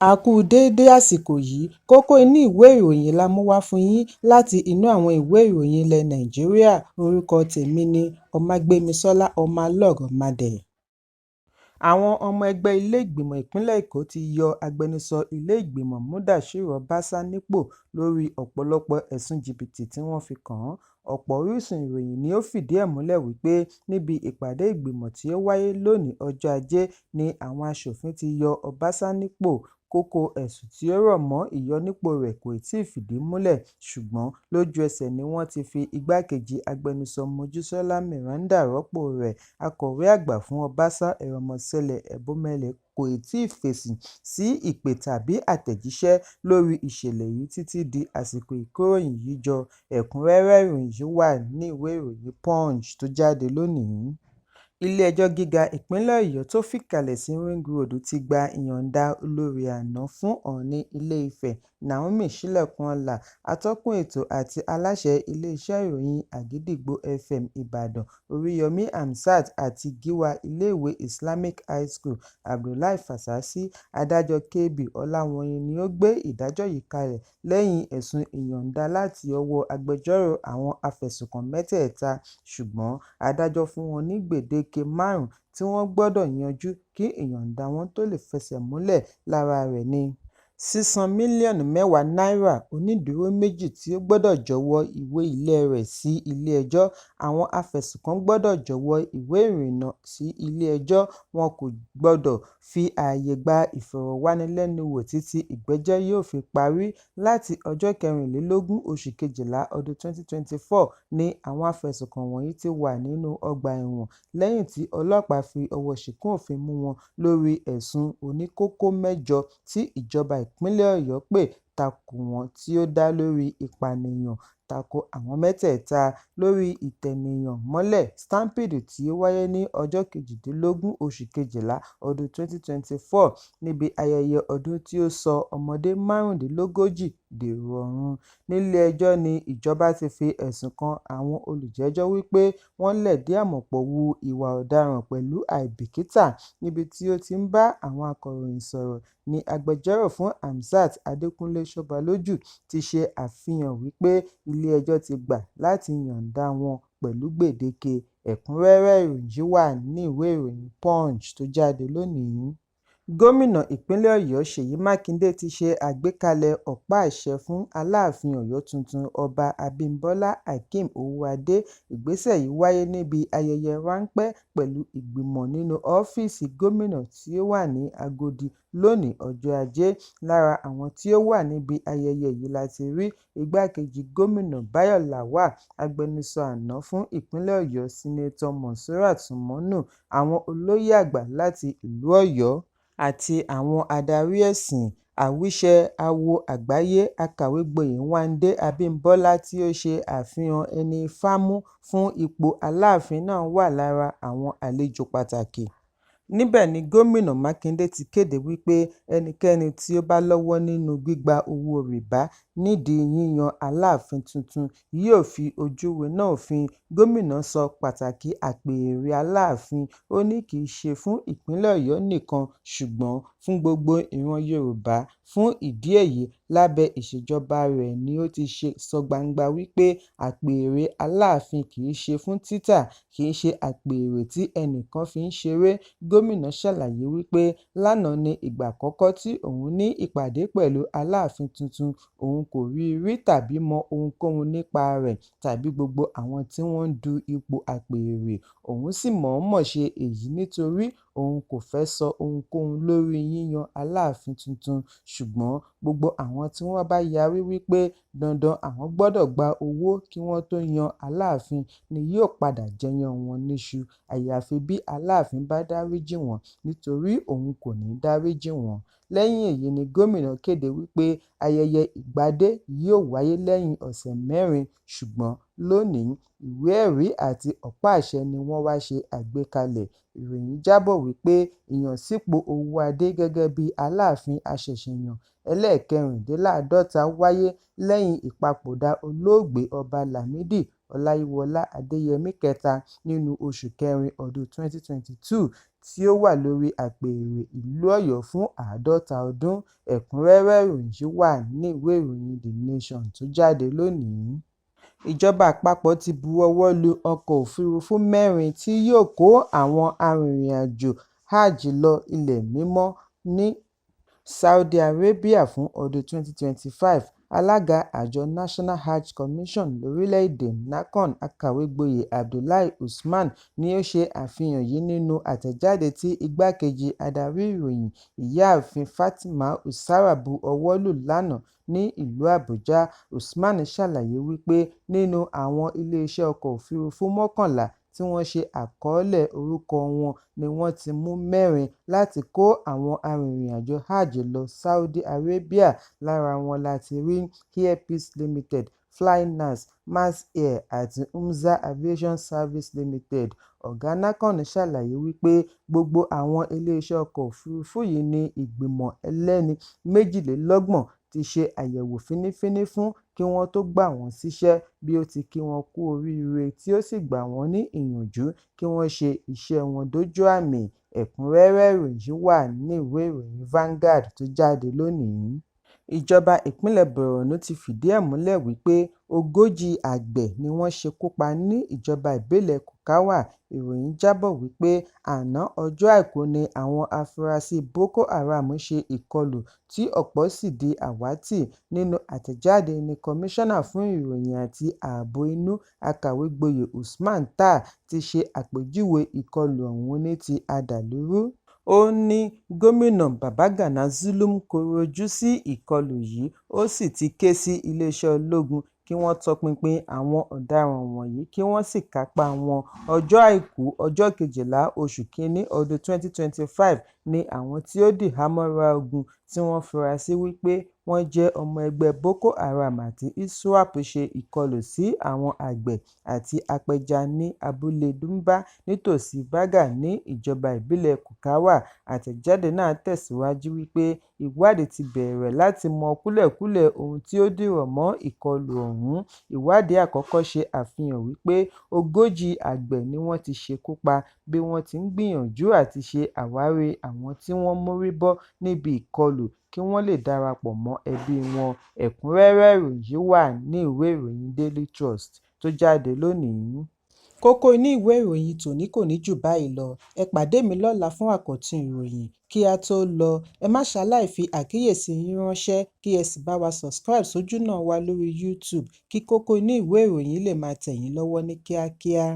A kú déédé àsìkò yìí, kókó inú ìwé ìròyìn la mú wá fún yín láti inú àwọn ìwé ìròyìn ilẹ̀ Nàìjíríà. Orúkọ tèmi ni Ọmágbémisọ́lá Ọmọlọ́rọ̀mọdẹ̀. Àwọn ọmọ ẹgbẹ́ ilé-ìgbìmọ̀ ìpínlẹ̀ Èkó ti yọ agbẹnusọ ilé-ìgbìmọ̀ Mudashiru Ọbásà nípò lórí ọ̀pọ̀lọpọ̀ ẹ̀sùn jìbìtì tí wọ́n fi kàn án. Ọ̀pọ̀ orísun ìròyìn ni ó fìdí ẹ̀ múlẹ̀ wípé níbi ìpàdé ìgbìmọ̀ tí ó wáyé lónìí ọjọ́ Ajé ni àwọn aṣòfin ti yọ Ọbásà nípò. Kókó ẹ̀sùn tí ó rọ̀ mọ́ ìyọnípò rẹ̀ kò tíì fìdí múlẹ̀, ṣùgbọ́n lójú ẹsẹ̀ ni wọ́n ti fi igbákejì agbẹnusọ Mojísọ́lá Meranda rọ́pò rẹ̀. Akọ̀wé àgbà fún Ọbásà, Eromosele Ebomele, kò tíì fèsì sí ìpè tàbí àtẹ̀jíṣẹ́ lórí ìṣẹ̀lẹ̀ yìí títí di àsìkò ìkóròyìn yìí jọ. Ẹ̀kúnrẹ́rẹ́ ìròyìn yìí wà ní ìwé ìròyìn Punch tó jáde lónìí. Ilé-ẹjọ́ gíga ìpínlẹ̀ Ọ̀yọ́ tó fìkàlẹ̀ sí Ring Road ti gba ìyọ̀ǹda olórí àná fún Ọọ̀ni Ilé-Ifẹ̀, Naomi Ṣílẹ̀kùnọ́lá, atọ́kùn ètò àti aláṣẹ iléeṣẹ́ ìròyìn Àgídìgbo FM Ìbàdàn, Oríyọmí Hamzat àti Gíwá Iléèwé Islamic High School Abdullahi Fasasi. Adájọ́ KB Ọláwọ̀nyí ni ó gbé ìdájọ́ yìí kalẹ̀ lẹ́yìn ẹ̀sùn ìyọ̀ǹda láti ọwọ́ agbẹjọ́rò àwọn afẹ̀sùnkàn mẹ́tẹ̀ẹ̀ta, ṣùgbọ́n adájọ́ fún wọn ní gbèdéke 5 tí wọ́n gbọ́dọ̀ yanjú kí ìyọ̀ǹda wọn tó lè fẹsẹ̀ múlẹ̀. Lára rẹ̀ ni sísan mílíọ̀nù 10 náírà, onídùúró méjì tí ó gbọ́dọ̀ jọ̀wọ́ ìwé ilẹ̀ rẹ̀ sí ilé-ẹjọ́. Àwọn afẹ̀sùnkàn gbọ́dọ̀ jọ̀wọ́ ìwé ìrìnnà sí ilé-ẹjọ́. Wọn kò gbọ́dọ̀ fi ààyè gba ìfọ̀rọ̀wánilẹ́nuwò títí ìgbẹ́jọ́ yóò fi parí. Láti ọjọ́ 24 oṣù Kejìlá ọdún 2024 ni àwọn afẹ̀sùnkàn wọ̀nyí ti wà nínú ọgbà ẹ̀wọ̀n lẹ́yìn tí ọlọ́pàá fi ọwọ́ ṣìkún òfin mú wọn lórí ẹ̀sùn oníkókó 8 tí ìjọba ìpínlẹ̀ Ọ̀yọ́ pè takò wọ́n tí ó dá lórí ìpànìyàn tako àwọn mẹ́tẹ̀ẹ̀ta. Lórí ìtẹnìyàn mọ́lẹ̀ stampede tí ó wáyé ní ọjọ́ 18 oṣù Kejìlá ọdún 2024 níbi ayẹyẹ ọdún tí ó sọ ọmọdé 35 dèrò ọ̀run. Nílé-ẹjọ́ ni ìjọba ti fi ẹ̀sùn kan àwọn olùjẹ́jọ́ wípé wọ́n lẹ̀dí àmọ̀pọ̀ hu ìwà ọ̀daràn pẹ̀lú àìbìkítà. Níbi tí ó ti ń bá àwọn akọ̀ròyìn sọ̀rọ̀ ni agbẹjọ́rò fún Hamzat, Adékúnlé Ṣọ́balójú, ti ṣe àfihàn wípé ilé-ẹjọ́ ti gbà láti yọ̀ǹda wọn pẹ̀lú gbèdéke. Ẹ̀kúnrẹ́rẹ́ ìròyìn yìí wà ní ìwé ìròyìn Punch tó jáde lónìí. Gómìnà ìpínlẹ̀ Ọ̀yọ́ Ṣèyí Mákindé ti ṣe àgbékalẹ̀ ọ̀pá àṣẹ fún Aláàfin Ọ̀yọ́ tuntun Ọba Abímbọ́lá Hakeem Owóadé. Ìgbésẹ̀ yìí wáyé níbi ayẹyẹ ráńpẹ́ pẹ̀lú ìgbìmọ̀ nínú ọ́fíìsì gómìnà tí ó wà ní Agodi lónìí ọjọ́ Ajé. Lára àwọn tí ó wà níbi ayẹyẹ yìí láti rí igbákejì gómìnà Báyọ̀ Lawal, agbẹnusọ àná fún ìpínlẹ̀ Ọ̀yọ́ Sínátọ̀ Monsurat Sumonu, àwọn olóyè àgbà láti ìlú Ọ̀yọ́ àti àwọn adarí ẹ̀sìn. Àwíṣẹ Awo Àgbáyé Akàwégboyè Nwande Abímbọ́lá tí ó ṣe àfihàn ẹni ifá mú fún ipò Aláàfin náà wà lára àwọn àlejò pàtàkì. Níbẹ̀ ni Gómìnà Mákindé ti kéde wípé ẹnikẹ́ni tí ó bá lọ́wọ́ nínú gbígba owó rìbá nídìí yíyan Aláàfin tuntun yóò fi ojú winá òfin. Gómìnà sọ pàtàkì àpèrè Aláàfin. Ó ní kì í ṣe fún ìpínlẹ̀ Ọ̀yọ́ nìkan ṣùgbọ́n fún gbogbo ìran Yorùbá. Fún ìdí èyí, lábẹ́ ìṣèjọba rẹ̀ ni ó ti sọ gbangba wípé àpèrè Aláàfin kì í ṣe fún títà, kì í ṣe àpèrè tí ẹnìkan fi ń ṣeré. Gómìnà ṣàlàyé wípé lánàá ni ìgbà àkọ́kọ́ tí òun ní ìpàdé pẹ̀lú Aláàfin tuntun. Òun kò rí tàbí mọ ohunkóhun nípa rẹ̀ tàbí gbogbo àwọn tí wọ́n ń du ipò àpèrè. Òun sì mọ̀ọ́mọ̀ ṣe èyí nítorí òun kò fẹ́ sọ ohunkóhun lórí yíyan Aláàfin tuntun. Ṣùgbọ́n gbogbo àwọn tí wọ́n bá yarí wípé dandan àwọn gbọ́dọ̀ gba owó kí wọ́n tó yan Aláàfin ni yóò padà jẹyàn wọn níṣu, àyàfi bí Aláàfin bá dáríjì wọ́n, nítorí òun kò ní dáríjì wọ́n. Lẹ́yìn èyí ni gómìnà kéde wípé ayẹyẹ ìgbadé yóò wáyé lẹ́yìn ọ̀sẹ̀ 4, ṣùgbọ́n lónìí ìwé-ẹ̀rí àti ọ̀pá àṣẹ ni wọ́n wá ṣe àgbékalẹ̀. Ìròyìn jábọ̀ wípé ìyànsípò Owóadé gẹ́gẹ́ bí Aláàfin àṣẹ̀ṣẹ̀yàn ẹlẹ́ẹ̀kẹrìndínláàádọ́ta wáyé lẹ́yìn ìpapòdà olóògbé Ọba Lámìdí Ọláyíwọlá Adéyẹmí kẹta nínú oṣù kẹrin ọdún 2022 tí ó wà lórí àpèrè ìlú Ọ̀yọ́ fún 50 ọdún. Ẹ̀kúnrẹ́rẹ́ ìròyìn yìí wà ní ìwé ìròyìn The Nation tó jáde lónìí. Ìjọba àpapọ̀ ti buọwọ́ lu ọkọ̀ òfurufú 4 tí yóò kó àwọn arìnrìn-àjò Hajj lọ Ilẹ̀ Mímọ́ ní Saudi Arabia fún ọdún 2025. Alága àjọ National Hajj Commission lórílẹ̀-èdè NACON, Akàwégboyè Abdullahi Usman ni ó ṣe àfihàn yìí nínú àtẹ̀jáde tí igbákejì adarí ìròyìn Ìyáàfin Fatima Usara bu ọwọ́ lù lánàá ní ìlú Àbújá. Usman ṣàlàyé wípé nínú àwọn iléeṣẹ́ ọkọ̀ òfurufú 11 tí wọ́n ṣe àkọọ́lẹ̀ orúkọ wọn ni wọ́n ti mú 4 láti kó àwọn arìnrìn-àjò Hajj lọ Saudi Arabia. Lára wọn láti rí Air Peace Limited, Flynas, Max Air àti Umza Aviation Service Limited. Ọ̀gá NACON ṣàlàyé wípé gbogbo àwọn iléeṣẹ́ ọkọ̀ òfurufú yìí ní ìgbìmọ̀ ẹlẹ́ni 32 ti ṣe àyẹ̀wò fínnífínní fún kí wọ́n tó gbà wọ́n síṣẹ́, bí ó ti kí wọn kú oríire tí ó sì gbà wọ́n ní ìyànjú kí wọ́n ṣe iṣẹ́ wọn dójú àmì. Ẹ̀kúnrẹ́rẹ́ ìròyìn yìí wà ní ìwé ìròyìn Vanguard tó jáde lónìí. Ìjọba ìpínlẹ̀ Borno ti fìdí ẹ̀ múlẹ̀ wípé 40 àgbẹ̀ ni wọ́n ṣekú pa ní ìjọba ìbílẹ̀ Kukawa. Ìròyìn jábọ̀ wípé àná ọjọ́ Àìkú ni àwọn afurasí Boko Haram ṣe ìkọlù tí ọ̀pọ̀ sì di àwátì. Nínú àtẹ̀jáde ni Kọmíṣánná fún ìròyìn àti ààbò inú, Akàwégboyè Usman Taa ti ṣe àpèjúwe ìkọlù ọ̀hún ní ti àdàlúrú. Ó ní Gómìnà Babagana Zulum kọ̀rọ̀ojú sí ìkọlù yìí, ó sì ti ké sí iléeṣẹ́ ológun kí wọ́n tọpinpin àwọn ọ̀daràn wọ̀nyí kí wọ́n sì kápá wọn. Ọjọ́ Àìkú ọjọ́ 12 oṣù Kínní ọdún 2025 ni àwọn tí ó dìhámọ́ra ogun tí wọ́n fura sí wípé wọ́n jẹ́ ọmọ ẹgbẹ́ Boko Haram àti ISWAP ṣe ìkọlù sí àwọn àgbẹ̀ àti apẹja ní abúlé Dumba nítòsí Baga ní ìjọba ìbílẹ̀ Kukawa. Àtẹ̀jáde náà tẹ̀síwájú wípé ìwádìí ti bẹ̀rẹ̀ láti mọ kúlẹ̀kúlẹ̀ ohun tí ó dìrọ̀ mọ́ ìkọlù ọ̀hún. Ìwádìí àkọ́kọ́ ṣe àfihàn wípé 40 àgbẹ̀ ni wọ́n ti ṣekú pa bí wọ́n ti ń gbìyànjú àti ṣe àwárí àwọn tí wọ́n mórí bọ́ níbi ìkọlù kí wọ́n lè darapọ̀ mọ́ ẹbí wọn. Ẹ̀kúnrẹ́rẹ́ ìròyìn yìí wà ní ìwé ìròyìn Daily Trust tó jáde lónìí. Kókó inú ìwé ìròyìn tòní kò ní jù báyìí lọ. Ẹ pàdé mi lọ́la fún àkọ́tún ìròyìn. Kí a tó lọ, ẹ má ṣaláì fi àkíyèsí yín ránṣẹ́ kí ẹ sì bá wa subscribe sójúnà wa lórí YouTube kí kókó inú ìwé ìròyìn lè máa tẹ̀ yín lọ́wọ́ ní kíákíá.